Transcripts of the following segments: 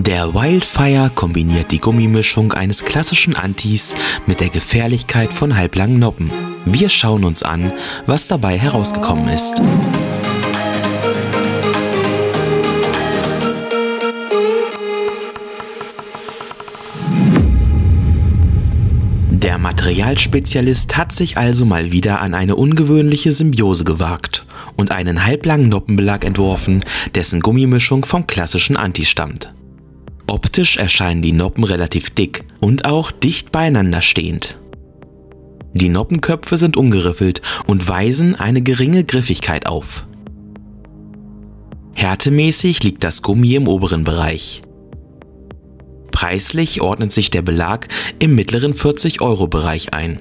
Der Wildfire kombiniert die Gummimischung eines klassischen Antis mit der Gefährlichkeit von halblangen Noppen. Wir schauen uns an, was dabei herausgekommen ist. Der Materialspezialist hat sich also mal wieder an eine ungewöhnliche Symbiose gewagt und einen halblangen Noppenbelag entworfen, dessen Gummimischung vom klassischen Anti stammt. Optisch erscheinen die Noppen relativ dick und auch dicht beieinander stehend. Die Noppenköpfe sind ungeriffelt und weisen eine geringe Griffigkeit auf. Härtemäßig liegt das Gummi im oberen Bereich. Preislich ordnet sich der Belag im mittleren 40-Euro-Bereich ein.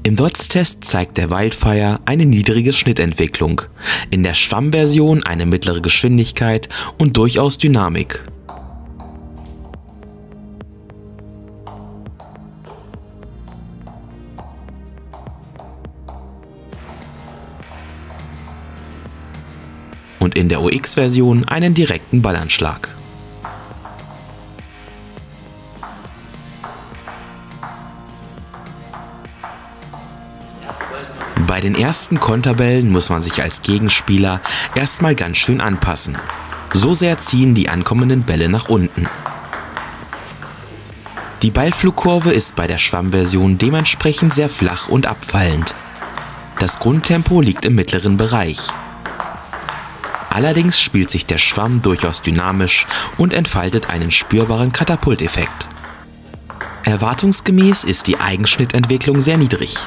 Im Dots-Test zeigt der Wildfire eine niedrige Schnittentwicklung, in der Schwammversion eine mittlere Geschwindigkeit und durchaus Dynamik. Und in der OX-Version einen direkten Ballanschlag. Bei den ersten Konterbällen muss man sich als Gegenspieler erstmal ganz schön anpassen. So sehr ziehen die ankommenden Bälle nach unten. Die Ballflugkurve ist bei der Schwammversion dementsprechend sehr flach und abfallend. Das Grundtempo liegt im mittleren Bereich. Allerdings spielt sich der Schwamm durchaus dynamisch und entfaltet einen spürbaren Katapulteffekt. Erwartungsgemäß ist die Eigenschnittentwicklung sehr niedrig.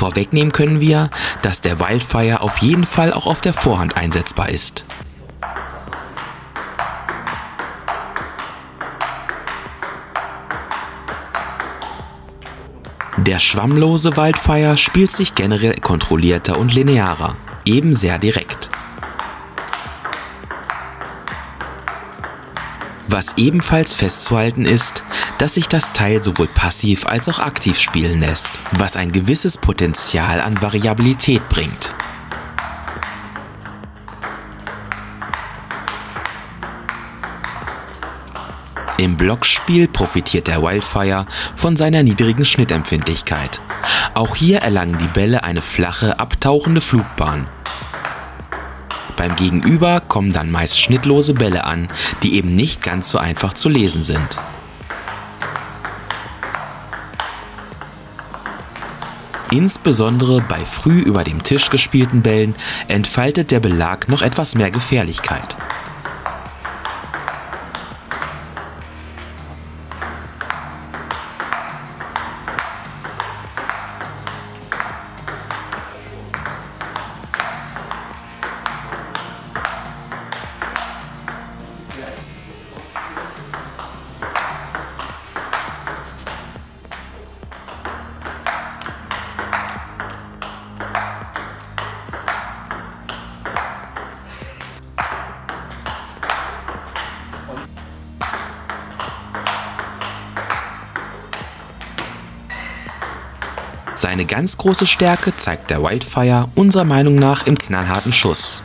Vorwegnehmen können wir, dass der Wildfire auf jeden Fall auch auf der Vorhand einsetzbar ist. Der schwammlose Wildfire spielt sich generell kontrollierter und linearer, eben sehr direkt. Was ebenfalls festzuhalten ist, dass sich das Teil sowohl passiv als auch aktiv spielen lässt, was ein gewisses Potenzial an Variabilität bringt. Im Blockspiel profitiert der Wildfire von seiner niedrigen Schnittempfindlichkeit. Auch hier erlangen die Bälle eine flache, abtauchende Flugbahn. Beim Gegenüber kommen dann meist schnittlose Bälle an, die eben nicht ganz so einfach zu lesen sind. Insbesondere bei früh über dem Tisch gespielten Bällen entfaltet der Belag noch etwas mehr Gefährlichkeit. Seine ganz große Stärke zeigt der Wildfire unserer Meinung nach im knallharten Schuss.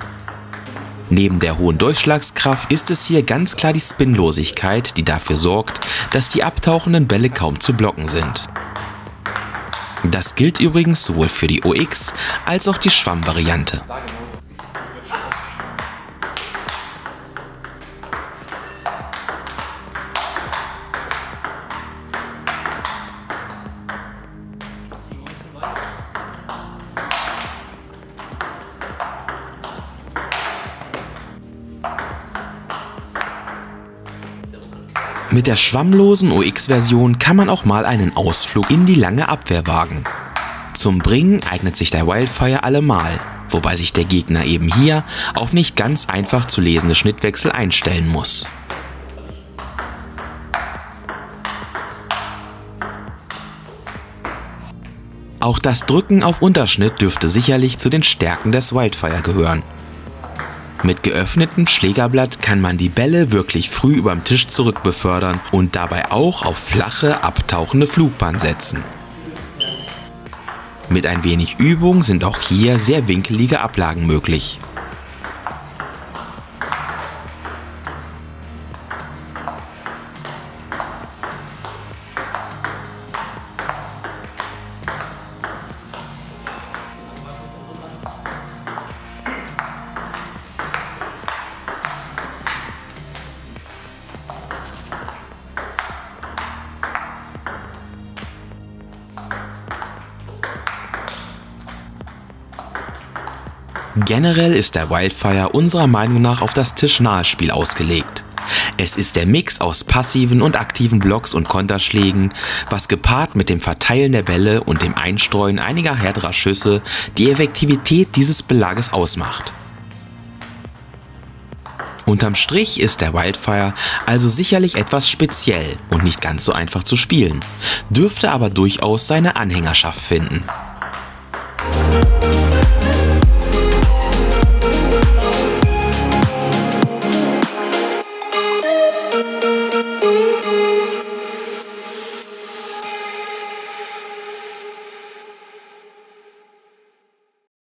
Neben der hohen Durchschlagskraft ist es hier ganz klar die Spinlosigkeit, die dafür sorgt, dass die abtauchenden Bälle kaum zu blocken sind. Das gilt übrigens sowohl für die OX als auch die Schwammvariante. Mit der schwammlosen OX-Version kann man auch mal einen Ausflug in die lange Abwehr wagen. Zum Bringen eignet sich der Wildfire allemal, wobei sich der Gegner eben hier auf nicht ganz einfach zu lesende Schnittwechsel einstellen muss. Auch das Drücken auf Unterschnitt dürfte sicherlich zu den Stärken des Wildfire gehören. Mit geöffnetem Schlägerblatt kann man die Bälle wirklich früh überm Tisch zurückbefördern und dabei auch auf flache, abtauchende Flugbahn setzen. Mit ein wenig Übung sind auch hier sehr winkelige Ablagen möglich. Generell ist der Wildfire unserer Meinung nach auf das tischnahe Spiel ausgelegt. Es ist der Mix aus passiven und aktiven Blocks und Konterschlägen, was gepaart mit dem Verteilen der Bälle und dem Einstreuen einiger härterer Schüsse die Effektivität dieses Belages ausmacht. Unterm Strich ist der Wildfire also sicherlich etwas speziell und nicht ganz so einfach zu spielen, dürfte aber durchaus seine Anhängerschaft finden.